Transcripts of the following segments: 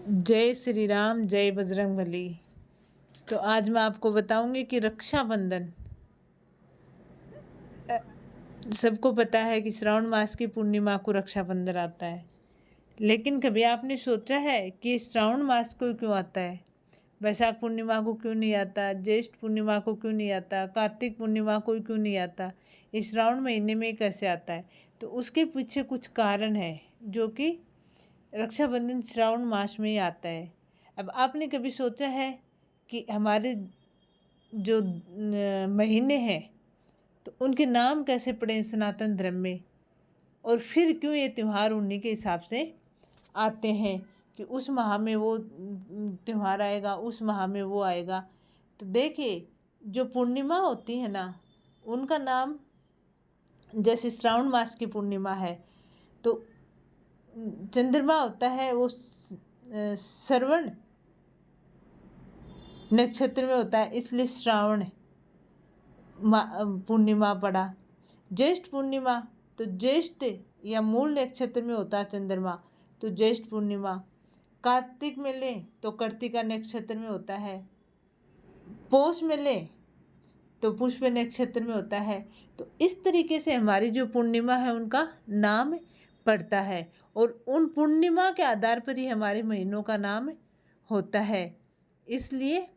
जय श्री राम, जय बजरंगबली। तो आज मैं आपको बताऊंगी कि रक्षाबंधन, सबको पता है कि श्रावण मास की पूर्णिमा को रक्षाबंधन आता है। लेकिन कभी आपने सोचा है कि श्रावण मास को क्यों आता है? वैशाख पूर्णिमा को क्यों नहीं आता? ज्येष्ठ पूर्णिमा को क्यों नहीं आता? कार्तिक पूर्णिमा को क्यों नहीं आता? इस श्रावण महीने में कैसे आता है? तो उसके पीछे कुछ कारण है, जो कि रक्षाबंधन श्रावण मास में ही आता है। अब आपने कभी सोचा है कि हमारे जो महीने हैं तो उनके नाम कैसे पड़े सनातन धर्म में, और फिर क्यों ये त्यौहार उन्हीं के हिसाब से आते हैं कि उस माह में वो त्यौहार आएगा, उस माह में वो आएगा। तो देखिए, जो पूर्णिमा होती है ना, उनका नाम, जैसे श्रावण मास की पूर्णिमा है तो चंद्रमा होता है वो श्रवण नक्षत्र में होता है, इसलिए श्रावण पूर्णिमा पड़ा। ज्येष्ठ पूर्णिमा तो ज्येष्ठ या मूल नक्षत्र में होता है चंद्रमा, तो ज्येष्ठ पूर्णिमा। कार्तिक में ले तो कार्तिका नक्षत्र में होता है। पौष में ले तो पुष्प नक्षत्र में होता है। तो इस तरीके से हमारी जो पूर्णिमा है उनका नाम पड़ता है, और उन पूर्णिमा के आधार पर ही हमारे महीनों का नाम होता है। इसलिए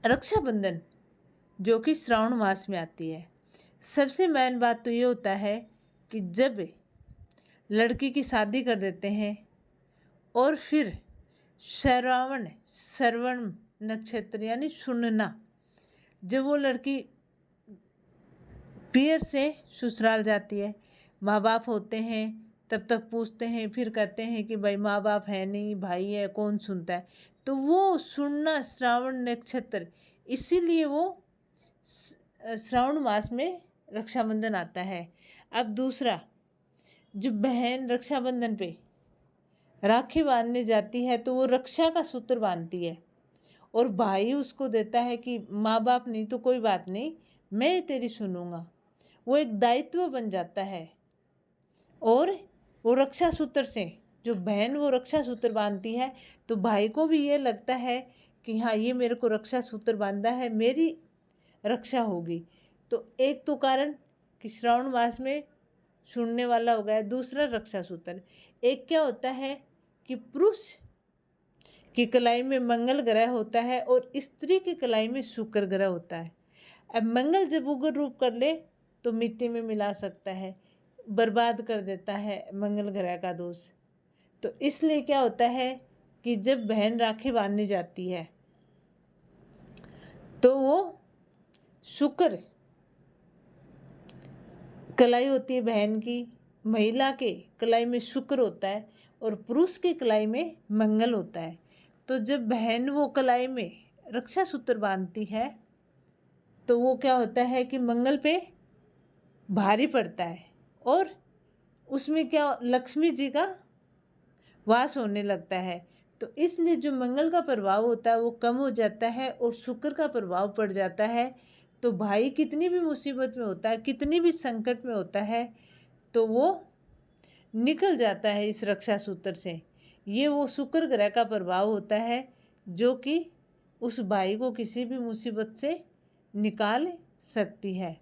रक्षाबंधन, जो कि श्रावण मास में आती है, सबसे मेन बात तो ये होता है कि जब लड़की की शादी कर देते हैं और फिर श्रवण नक्षत्र यानी सुनना, जब वो लड़की पियर से ससुराल जाती है, माँ बाप होते हैं, तब तक पूछते हैं, फिर कहते हैं कि भाई माँ बाप है नहीं, भाई है, कौन सुनता है। तो वो सुनना श्रावण नक्षत्र, इसीलिए वो श्रावण मास में रक्षाबंधन आता है। अब दूसरा, जो बहन रक्षाबंधन पे राखी बांधने जाती है तो वो रक्षा का सूत्र बांधती है, और भाई उसको देता है कि माँ बाप नहीं तो कोई बात नहीं, मैं तेरी सुनूंगा। वो एक दायित्व बन जाता है, और वो रक्षा सूत्र से, जो बहन वो रक्षा सूत्र बांधती है, तो भाई को भी ये लगता है कि हाँ, ये मेरे को रक्षा सूत्र बांधा है, मेरी रक्षा होगी। तो एक तो कारण कि श्रावण मास में सुनने वाला हो गया। दूसरा, रक्षा सूत्र। एक क्या होता है कि पुरुष की कलाई में मंगल ग्रह होता है और स्त्री की कलाई में शुक्र ग्रह होता है। अब मंगल जब उग्र रूप कर ले तो मिट्टी में मिला सकता है, बर्बाद कर देता है मंगल ग्रह का दोष। तो इसलिए क्या होता है कि जब बहन राखी बांधने जाती है तो वो शुक्र कलाई होती है बहन की, महिला के कलाई में शुक्र होता है और पुरुष की कलाई में मंगल होता है। तो जब बहन वो कलाई में रक्षा सूत्र बांधती है तो वो क्या होता है कि मंगल पे भारी पड़ता है, और उसमें क्या लक्ष्मी जी का वास होने लगता है। तो इसलिए जो मंगल का प्रभाव होता है वो कम हो जाता है और शुक्र का प्रभाव पड़ जाता है। तो भाई कितनी भी मुसीबत में होता है, कितनी भी संकट में होता है, तो वो निकल जाता है इस रक्षा सूत्र से। ये वो शुक्र ग्रह का प्रभाव होता है जो कि उस भाई को किसी भी मुसीबत से निकाल सकती है।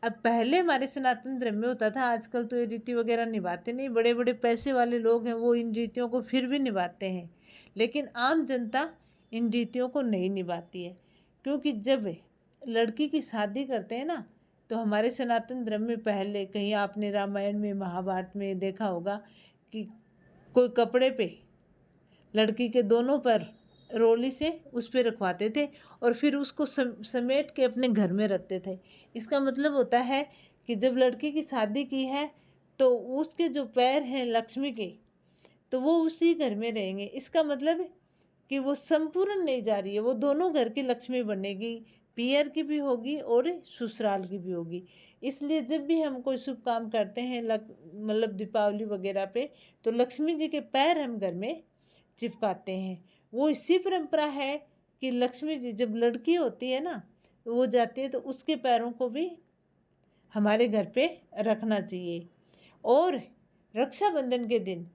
अब पहले हमारे सनातन धर्म में होता था, आजकल तो ये रीति वगैरह निभाते नहीं। बड़े बड़े पैसे वाले लोग हैं वो इन रीतियों को फिर भी निभाते हैं, लेकिन आम जनता इन रीतियों को नहीं निभाती है। क्योंकि जब लड़की की शादी करते हैं ना, तो हमारे सनातन धर्म में पहले, कहीं आपने रामायण में, महाभारत में देखा होगा कि कोई कपड़े पे लड़की के दोनों पर रोली से उस पर रखवाते थे और फिर उसको समेट के अपने घर में रखते थे। इसका मतलब होता है कि जब लड़की की शादी की है तो उसके जो पैर हैं लक्ष्मी के, तो वो उसी घर में रहेंगे। इसका मतलब कि वो संपूर्ण नहीं जा रही है, वो दोनों घर की लक्ष्मी बनेगी, पियर की भी होगी और ससुराल की भी होगी। इसलिए जब भी हम कोई शुभ काम करते हैं, मतलब दीपावली वगैरह पे, तो लक्ष्मी जी के पैर हम घर में चिपकाते हैं। वो इसी परंपरा है कि लक्ष्मी जी जब लड़की होती है ना, तो वो जाती है तो उसके पैरों को भी हमारे घर पे रखना चाहिए। और रक्षाबंधन के दिन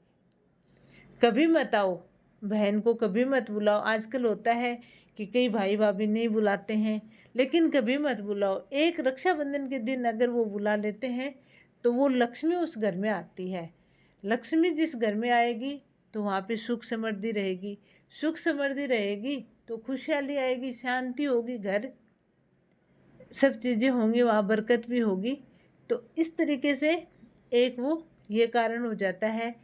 कभी मत आओ, बहन को कभी मत बुलाओ। आजकल होता है कि कई भाई भाभी नहीं बुलाते हैं, लेकिन कभी मत बुलाओ। एक रक्षाबंधन के दिन अगर वो बुला लेते हैं तो वो लक्ष्मी उस घर में आती है। लक्ष्मी जिस घर में आएगी तो वहाँ पे सुख समृद्धि रहेगी। सुख समृद्धि रहेगी तो खुशहाली आएगी, शांति होगी, घर सब चीज़ें होंगी, वहाँ बरकत भी होगी। तो इस तरीके से एक वो ये कारण हो जाता है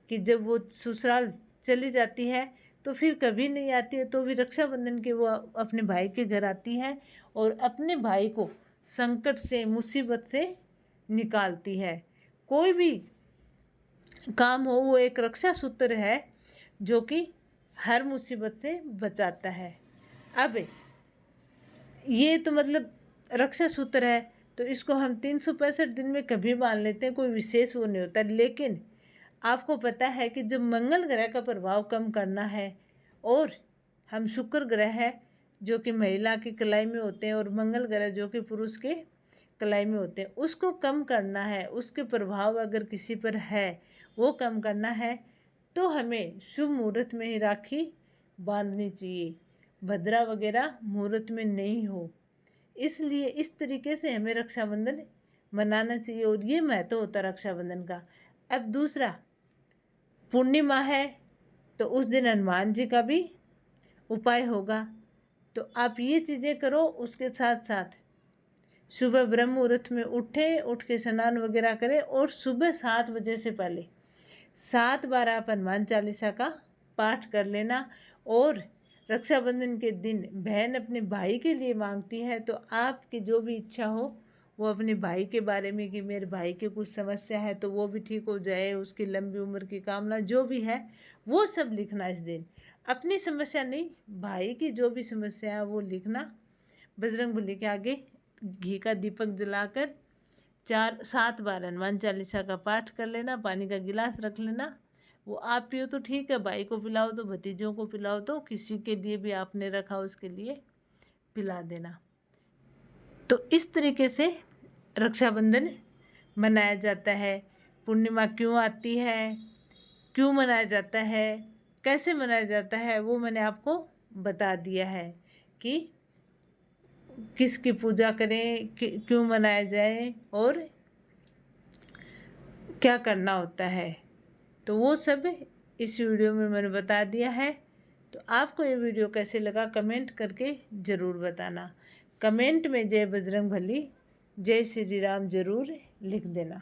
कि जब वो ससुराल चली जाती है तो फिर कभी नहीं आती है, तो भी रक्षाबंधन के वो अपने भाई के घर आती है और अपने भाई को संकट से, मुसीबत से निकालती है। कोई भी काम हो, वो एक रक्षा सूत्र है जो कि हर मुसीबत से बचाता है। अब ये तो मतलब रक्षा सूत्र है, तो इसको हम 365 दिन में कभी बांध लेते हैं, कोई विशेष वो नहीं होता। लेकिन आपको पता है कि जब मंगल ग्रह का प्रभाव कम करना है और हम शुक्र ग्रह है जो कि महिला की कलाई में होते हैं और मंगल ग्रह जो कि पुरुष के कलाई में होते हैं, उसको कम करना है, उसके प्रभाव अगर किसी पर है वो कम करना है, तो हमें शुभ मुहूर्त में ही राखी बांधनी चाहिए, भद्रा वगैरह मुहूर्त में नहीं हो। इसलिए इस तरीके से हमें रक्षाबंधन मनाना चाहिए और ये महत्व होता है रक्षाबंधन का। अब दूसरा, पूर्णिमा है तो उस दिन हनुमान जी का भी उपाय होगा, तो आप ये चीज़ें करो। उसके साथ साथ सुबह ब्रह्म मुहूर्त में उठ के स्नान वगैरह करें और सुबह 7 बजे से पहले 7 बार आप हनुमान चालीसा का पाठ कर लेना। और रक्षाबंधन के दिन बहन अपने भाई के लिए मांगती है, तो आपकी जो भी इच्छा हो वो अपने भाई के बारे में कि मेरे भाई के कुछ समस्या है तो वो भी ठीक हो जाए, उसकी लंबी उम्र की कामना जो भी है वो सब लिखना इस दिन। अपनी समस्या नहीं, भाई की जो भी समस्या है वो लिखना। बजरंगबली के आगे घी का दीपक जलाकर 7 बार हनुमान चालीसा का पाठ कर लेना, पानी का गिलास रख लेना। वो आप पियो तो ठीक है, भाई को पिलाओ तो भतीजों को पिलाओ, तो किसी के लिए भी आपने रखा उसके लिए पिला देना। तो इस तरीके से रक्षाबंधन मनाया जाता है। पूर्णिमा क्यों आती है, क्यों मनाया जाता है, कैसे मनाया जाता है, वो मैंने आपको बता दिया है कि किसकी पूजा करें, क्यों मनाया जाए और क्या करना होता है। तो वो सब इस वीडियो में मैंने बता दिया है। तो आपको ये वीडियो कैसे लगा कमेंट करके ज़रूर बताना। कमेंट में जय बजरंगबली, जय श्री राम ज़रूर लिख देना।